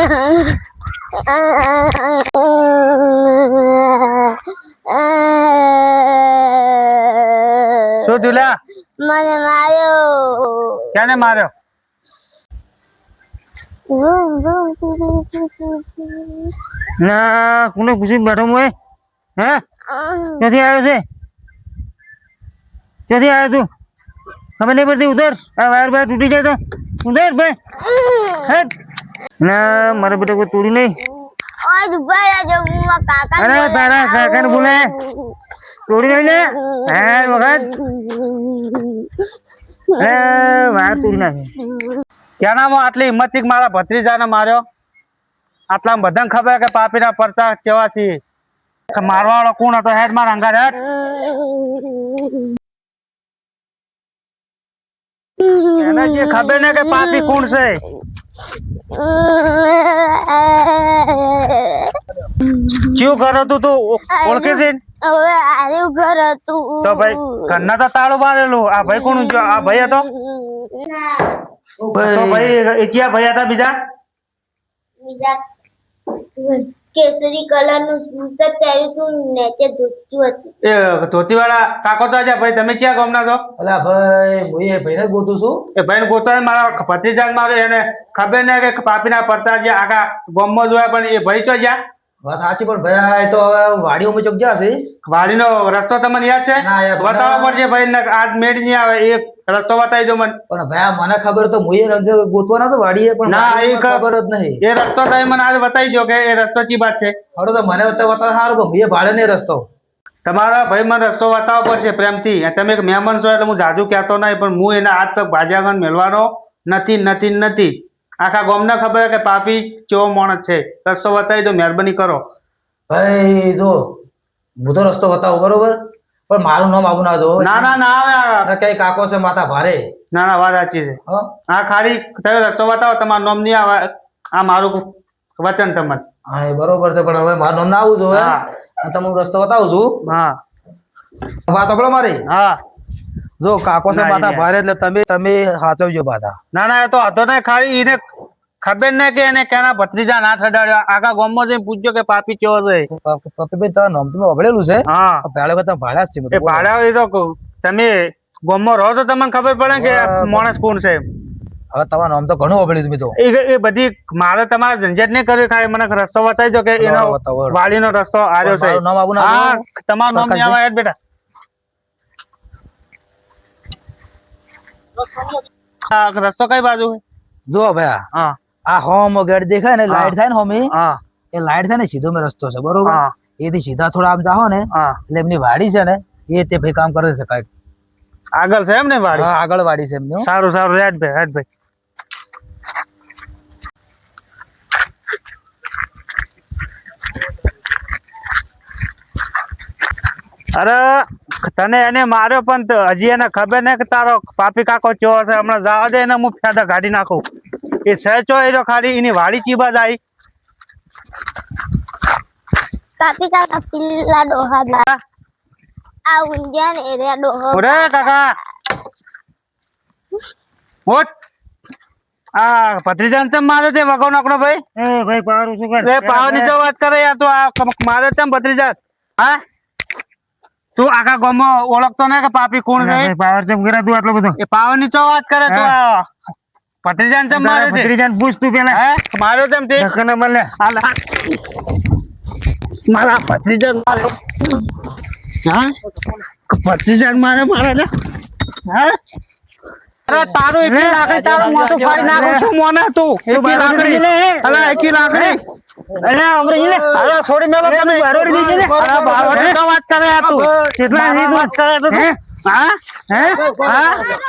શું થયું? મને માર્યો. ક્યાંને માર્યો? ના કોને પૂછી બેઠો હું? હે ક્યાંથી આવ્યો છે? ક્યાંથી આવ્યો તું? ખબર નહીં પડતી. ઉધર આ વાયર બાર તૂટી જાય તો ઉધર ભાઈ. ના મારા બેટા કોઈ તોડી નહીં. અરે તારા કાકાને બોલે તોડી નહીં ને વખત વાયર તોડી નાખે. ક્યાંનામાં આટલી હિંમતથી મારા ભત્રીજાને માર્યો? આટલા બધાને ખબર કે પાપીના પરચા કેવા છે. મારવા વાળો કોણ હતો? હેડ માર અંગાર હેડ. એને જે ખબર ને કે પાપી કોણ છે. શું કરો તું? ઓળખે છે તો ભાઈ? ઘરના તો તાળું મારેલું. આ ભાઈ કોણ? આ ભાઈ હતો તો ભાઈ ક્યાં ભાઈ હતા? બીજા કેસરી કલર નું શૂઝ પહેર્યું હતું, નીચે ધોતી હતું. એ ધોતી વાળા કાકો તો છે ભાઈ. તમે ક્યાં ગામના છો? અલા ભાઈ હું એ ભાઈને ગોતું છું. એ ભાઈને ગોતો મારા ભત્રીજા મારે એને ખબર નહીં કે પાપીના પરચા જે આખા ગામમાં જોયા. પણ એ ભાઈ ચો ગયા? વાત સાચી પણ ભાઈ તો હવે વાડીઓમાં ચોક જ્યાં છે. વાડીનો રસ્તો તમને યાદ છે? બતાવવા પડશે ભાઈ. આજ મેળ નહીં આવે. એ રસ્તો બતાવી દો મને. પણ ભાઈ મને ખબર તો હું ગોતવાનો તો વાડીએ પણ ના એ ખબર જ નહીં. એ રસ્તો તમે મને આજ બતાવી દો કે એ રસ્તો ચી વાત છે. હવે તો મને બતાવ સારું પણ હું ભાડે નહીં રસ્તો. તમારા ભાઈ મને રસ્તો બતાવવો પડશે પ્રેમથી. તમે એક મહેમાન છો એટલે હું જાજુ કહેતો નહીં, પણ હું એના હાથ પગ ભાજ્યા મેળવાનો નથી. આખા ગામને ખબર કે પાપી કેવો માણસ છે. રસ્તો બતાવી દો મહેરબાની કરો. ભાઈ જો હું તો રસ્તો બતાવું બરોબર, પણ મારું નામ આવું ના જો. ના આવે કઈ કાકો છે માથા ભારે. ના વાત સાચી છે. હા ખાલી તમે રસ્તો બતાવો. તમારું નામ નહીં આવે. આ મારું વચન તમને. હા એ બરોબર છે પણ હવે મારું નામ ના આવું જોઈએ. તમને હું રસ્તો બતાવું છું. હા વાત આપડો મારી. હા જો કાકો છે માથા ભારે એટલે તમે સાચવજો પાછા. ના એ તો હતો ને. ખાલી એને ખબર ને કે એને કેના ભત્રીજા ના ચડાડ્યો. આખા ગામમાં જઈને પૂછજો કે પાપી કેવો છે. પપ્પીભાઈ તારું નામ તમે અભળેલું છે? હા ભાડે તમે ભાડ્યા જ છે. ભાડ્યા એ તો તમે ગામમાં રહો તો તમને ખબર પડે કે માણસ કોણ છે. હવે તમારું નામ તો ઘણું અભળ્યું તમે તો. એ બધી મારે તમારે ઝંઝટ નહીં કર્યું. ખાલી મને રસ્તો બતાવી દો કે એનો વાડીનો રસ્તો આવ્યો છે. તમારું નામ નહીં આવે બેટા. રસ્તો કઈ બાજુ? જો ભાઈ હા આ હોમ ગેટ દેખાય ને લાઈટ થાય ને હોમી, હા એ લાઈટ થાય ને સીધો મેં રસ્તો છે બરોબર. એથી સીધા થોડા આમ જાઓ ને એટલે એમની વાડી છે ને એ તે ભાઈ કામ કરે છે. કઈક આગળ છે એમ ને વાડી? હા આગળ વાડી છે એમની. સારું રેડ ભાઈ. અરે તને એને માર્યો પણ હજી એને ખબર નહીં કે તારો પાપી કાકો કેવો છે. હમણાં જવા દે એને હું ફેદા કાઢી નાખું. એ સહેચો એ ખાલી એની વાડી ચીબા જાય. પાપી કાકા પીલા ડોહા આ ઊંધિયા ને રે ડોહો. ઓરે કાકા ઓટ આ ભત્રીજાને તેમ માર્યો છે વગો નાકડો ભાઈ. એ ભાઈ પાવર શું કરે? પાવરની તો વાત કરે યાર. તો આ માર્યો તેમ ભત્રીજા? હા તું આખા ગામમાં ઓળખતો ને કે પાપી કોણ છે? પાવર ચમ કરે તું આટલો બધો? એ પાવર ની તો વાત કરે તું. ભત્રીજાને ચમ માર્યો છે? ભત્રીજાને પૂછ તું પેલા. હે માર્યો તેમ તે નકને મળે હાલ મારા ભત્રીજાને માર્યો. હા ભત્રીજાને મારે ને. હા અરે તારું એકી લાકડી તારું મોટું ફાડી નાખું છું મોને તું. એકી લાકડી અલા એકી લાકડી. અરે અમરી લે અરે છોડી મેલો તમે બારોડી દીજે ને. અરે બારોડી તો વાત કરે આ તું. કેટલા ની વાત કરે તું? હા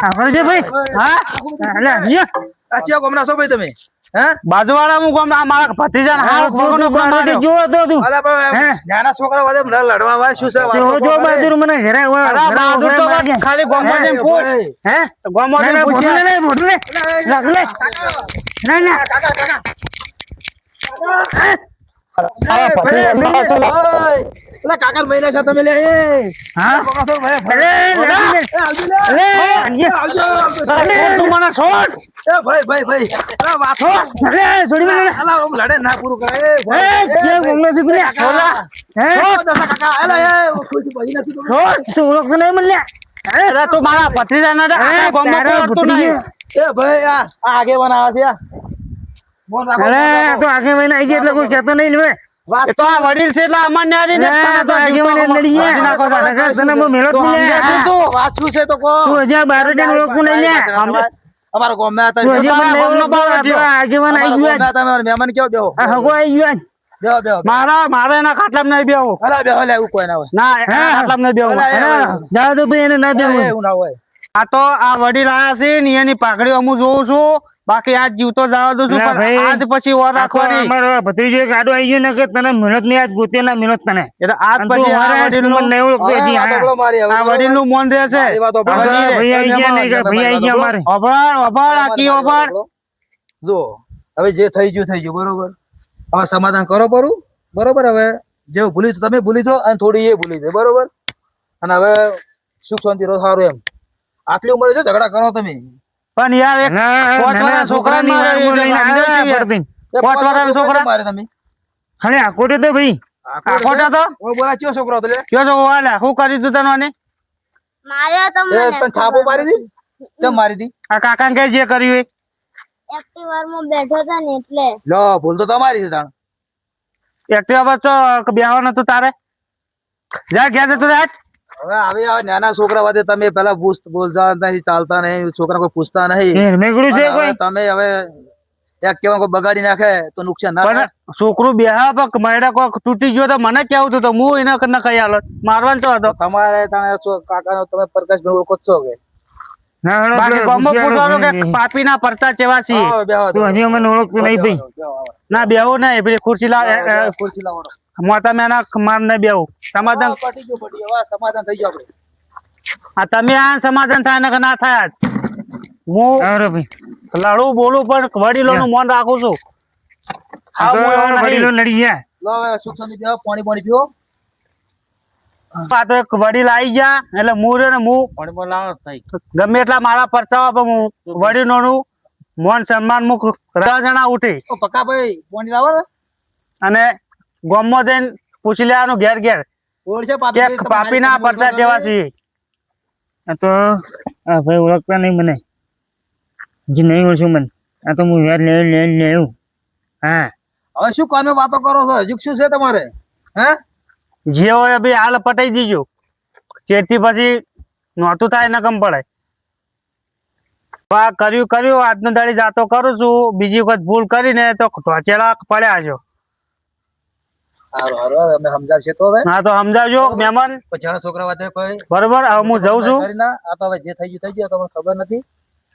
આવજે ભાઈ. હા અલે અહીંયા આ ચિયો ગમના છો ભાઈ તમે? હે બાજુવાળા હું ગામ આ મારા ભત્રીજા ને હા કોનો બારોડી જો તો તું. અલા પણ નાના છોકરા વાદે લડવા વાય શું છે વાત? જો બાજુ મને ઘરે હોય. અરે બાજુ તો ખાલી ગામમાં જઈને પૂછ. હે ગામમાં જઈને પૂછ લે મોઢું લે રાખ લે. ના કાકા એટલે કાકા મહિના છે તમે લે હા બગાસો ભાઈ અરે આવજો લે આવજો તું મને છોડ એ ભાઈ અરે વાતો અરે છોડી મને અલા ઓમ લડે ના પૂરું કરે કે ગંગો છે તું છોલા હે કાકા અલા એ ખુશી ભાઈ નથી તો છોડ તું ઓળખતો નહીં મને અરે તું મારા ભત્રીજા ના આ ગોમો પડતો નહીં એ ભાઈ આ આગેવાન આવે છે બોલ રાખો અરે તો આગે મહિને આવી ગયા એટલે કોઈ કહેતો નહીં લે વાત એ તો આ વડીલ છે એટલે અમાર ન્યારી ને તો આગેવાન લડી ગયા. નાખો પાછા તને બહુ મહેનત મિલે તો વાંચું છે તો કો તું હજી બારોડી ને ઓળખું નહીં લે અમારો ગોમે હતા તું હજી મને ઓળખતો બારોડી આગેવાન આવી ગયા તમે મહેમાન કેવો બેહો આ હગો આવી ગયા બેહો મારા એના ખાટલામાં નહીં બેહો અલા બેહો લે એવું કોઈ ના હોય ના એના ખાટલામાં નહીં બેહો જાવ તો ભાઈ એને ના બેહો એવું ના હોય આ તો આ વડીલ આયા છે ને એની પાઘડી હું જોઉં છું બાકી આજ જીવતો જવા દઉં છું ના પણ ભાઈ, આજ પછી ઓર રાખવાની અમારો ભત્રીજો એક આડો આવી ગયો ને કે તને મહેનત નહીં આજ ગોતે ના મહેનત તને એટલે આજ અને તું પછી આ અમારા વડીલનું સ્કૂલમાં નહીં ઓળખતો હજી, હા. વાતો મારી હવે આ વડીલનું મન રહે છે મારી વાતો હા, ભાઈ ભાઈ આવી ગયા નહીં કે ભાઈ આવી ગયા અમારે અભાર આકી અભાર જો હવે જે થઈ ગયું બરોબર હવે સમાધાન કરો પરું બરોબર હવે જેવું ભૂલી તમે ભૂલી દો અને થોડી એ ભૂલી જાય બરોબર અને હવે સુખ શાંતિ રહો સારું એમ આટલી ઉંમરે જો ઝઘડા કરો તમે પણ યાર એક ના, પાંચ ના, વાળા છોકરાને છોકરાની મારે વારમાં લઈને એટલે આવ્યા સમજાય છે. પડતી. પાંચ વાળા છોકરા મારે તમે અરે આ કોટે તો ભાઈ ખોટા તો ઓય બોલા ચિયો છોકરો હતો લે કયો છો વાલા શું કરી દીધું તને આને? માર્યો તો એ મને તને થાપો મારી દી કેમ મારી દી આ કાકાને કઈ જે કર્યું એ એક્ટિવા માં બેઠો હતો ને એટલે લો ભૂલ તો તમારી છે તાણ એક્ટિવા પર તો બેહવા નતું તારે જા ગયા છે તું રાત હવે આવી આ નાના છોકરા વાતે તમે પેલા બોલતા નહીં ચાલતા નહીં છોકરા કોઈ પૂછતા નહીં એ મેઘડું છે અને હવે કોઈ તમે હવે એક કેવા કોઈ બગાડી નાખે તો નુકસાન ના થાય પણ છોકરું બેહા પર મરડા કોક તૂટી ગયો તો મને કેવું હતું તો હું એને ન કઈ હાલો મારવાનો તો હતો તમારે કાકા તમે પ્રકાશભાઈ ઓળખો જ છો કે ના હેડો બાકી પેલો ગામમાં હોશિયારો પૂછવાનું કે ભાઈ. પાપીના પરચા ચેવા છે આવો, બેહો તો. તું હજી અમને ઓળખતો નહીં ભાઈ ના બેહવું નહીં પેલી ખુરશી લાવ ખુરશી લાવો. મોટા મેના માર નહીં બેહવું સમાધાન હા, પતી ગયું, પતી ગયું. હવે સમાધાન થઈ ગયું આપણે. આ તમે આ સમાધાન થાય ને કે ના થાય હું અરે ભાઈ લડું બોલું પણ વડીલોનું મન રાખું છું હા તો હું એવો નહીં. વડીલો લડી ગયા લો હવે સુખ શાંતિ બેહો, પાણી પીવો. આ તો એક વડીલ આવી ગયા એટલે હું રહ્યો ને હું ગમે એટલા મારા પરચાવા પણ હું વડીલોનું મોન સન્માન મુક 10 જણા ઉઠી ઓ પક્કાભાઈ, પાણી લાવો ને. અને ગામમાં જઈને પૂછી લેવાનું ઘેર ઘેર ઓળશે કે પાપીના પરચા જેવા છે આ તો આ ભાઈ ઓળખતા નહીં મને હજી નહીં ઓળખ્યું મને આ તો હું યાર લેવું હા હવે શું કામે વાતો કરો છો હજુ શું છે તમારે હે જે હોય ભાઈ હાલ પટાઈ દીજો તેથી પછી નહોતું થાય ને કમ પડે કર્યું આજનો દાડી જાતો કરું છું બીજી વખત ભૂલ કરીને તો ઢોચેલા પડ્યા છો હારું હારું અમે સમજાવશે તો હવે હા તો સમજાવજો મહેમાન પછી આ છોકરા વાતે કોઈ બરોબર હવે હું જઉં છું કરી ના, આ તો હવે જે થઈ ગયું તમને ખબર નથી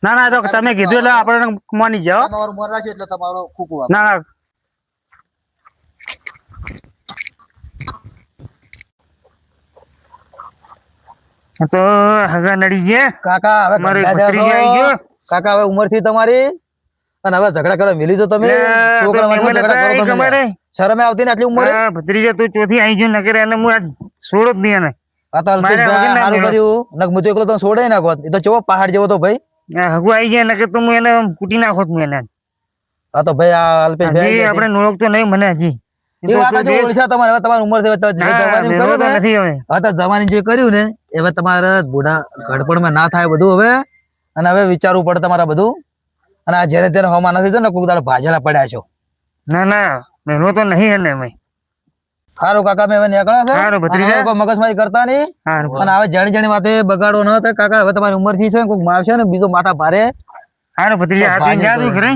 ના ના તો તમે કીધું એટલે આપણે માની જાઓ તમારું મન રાખ્યું એટલે તમારો ખોખું આપે. ના ના આ તો હગા નડી ગયા કાકા હવે મારો એક કંટાળ્યા ભત્રીજો છો. આવી ગયો. કાકા હવે ઉંમર થી તમારી અને હવે ઝઘડા કરવા મિલી તો તમે લે, છોકરા આપણે વચ્ચે ઝઘડા કરો મહેમાન હતા, તમે અમારે. શરમે આવતી ને આટલી ઉંમરે હા, ભત્રીજો તું ચોથી આવી ગયો નકર એને હું આજ છોડો જ નહીં એને આ તો મારે અલ્પેશભાઈ વગર ના સારું કર્યું નક હું તો એકલો તો છોડે નાખો એ તો ચેવો પહાડ જેવો તો ભાઈ આ હગુ આવી ગયા નકર તો હું એને કૂટી નાખોત હું એને આ તો ભાઈ આ અલ્પેશભાઈ હજી આવી ગયા આપણે ઓળખતો નહીં મને હજી છે. એ વાત હજુ ઓળખ્યા તમારે હવે તમારી ઉંમર છે હવે તમે જે હા, જવાની મેળવો કર્યું તો ને નથી હવે હવે તો જવાની જે કર્યું ને એ હવે તમારે બુઢા ઘડપણમાં ના થાય બધું હવે અને હવે વિચારવું પડે તમારે બધું અને આ જ્યારે ત્યારે હવામાં નથી તો ને કોઈક દાડો ભાજેલા પડ્યા છો ના ના મેળવો તો નહીં એને મેં સારું કાકા મેં હવે નીકળ્યા છે સારું, ભત્રીજા. અને હવે કોઈ મગજમારી કરતા નહીં સારું અને હવે જાણી જાણી વાતે બગાડો ન થાય કાકા હવે તમારી ઉંમર થી છે કોઈક મારશે ને બીજો માથા ભારે સારું ભત્રીજા હાચવીને જા તું ઘરે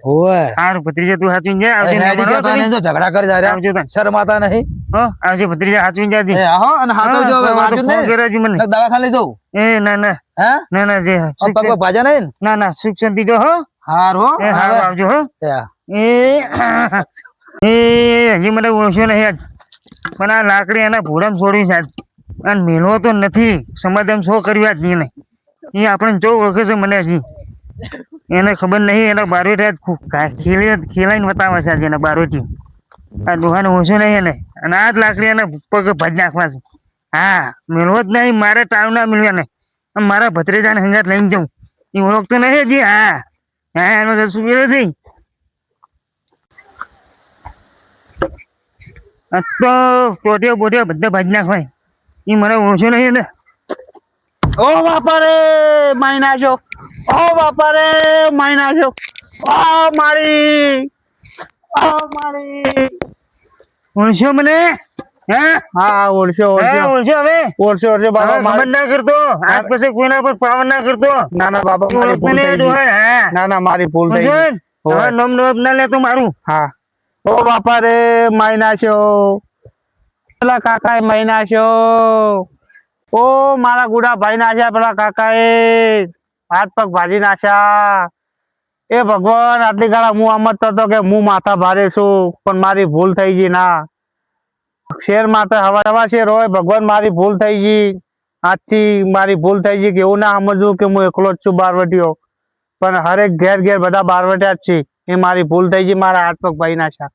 ઓય સારું ભત્રીજા તું હાચવીને જા આવજે હવે હેડી ને જતા નહીં તો ઝઘડા કરી જાય આવજો તાન. શરમાતા નહીં હો આવજે ભત્રીજા હાચવીને જાજે એ આહો અને હાથો જો હવે વાંચું જ ફોન નહીં કર્યો છે મને નક દવાખાને લઈ જવું એ ના ના હે ના ના જે આમ સુખ પગ પગ ભાજ્યા નહીં ને? ના ના સુખ શાંતિ જો હો હારું હો એ હારું હવે. આવજો હો ત્યાં. એ એ હજી મને ઓળખ્યો નહીં આજ પણ આ લાકડી એના ભોળામાં છોડ્યું છે આજ અને મેળવો તો નથી સમાધાન શો કર્યું આજ એને એ આપણે જો ઓળખે છે મને હજી એને ખબર નહીં એના બારોટી આજ ખેલાઈને બતાવે છે આજે એના બારોટી આ ડોહાને ઓછું નહીં ને અને આ જ લાકડી એને પગ ભાજ નાખવા છે. હા મેળવો જ નહીં, મારે ટાળું ના મેળવ્યા ને આમ મારા ભત્રીજાને હંગાત લઈને જાઉં. એ ઓળખતો નહીં હજી. હા હા એનો તો શું છે. આ તો ટોટીઓ બોટીઓ બધા ભાજ નાખવાય. એ મને ઓળખ્યો નહીં ને. ઓ બાપા રે મારી નાખ્યો. ઓ બાપા રે મારી નાખ્યો. મારી ઓળખ્યો મને? હા હા ઓળખ્યો હા ઓળખ્યો ઓળખ્યો હવે. ઓળખ્યો બાબા હવે ખબર ના કરતો આજ પછી કોઈના પર પાવર ના કરતો. ના ના બાબા મારી ભૂલ થઈ ગઈ. હા ના ના મારી ભૂલ થઈ ગઈ. હવે નોમ નોમ ના લેતો મારું. હા ઓ બાપા રે મારી નાખ્યો. પેલા કાકા એ મારી નાખ્યો. ઓ મારા ગુડા ભાઈ નાખ્યા પેલા કાકા એ હાથ પગ ભાજી નાખ્યા. એ ભગવાન આટલી ગાળા હું સમજતો હતો કે હું માથા ભારે છું પણ મારી ભૂલ થઈ ગઈ. ના શેર માથે હવા હવા શેર હોય. ભગવાન મારી ભૂલ થઈ ગઈ. આજથી મારી ભૂલ થઈ ગઈ કે એવું ના સમજવું કે હું એકલો જ છું બારવટીયો, પણ હરેક ઘેર ઘેર બધા બારવટ્યા જ છે. એ મારી ભૂલ થઈ ગઈ. મારા હાથ પગ ભાઈ નાખ્યા.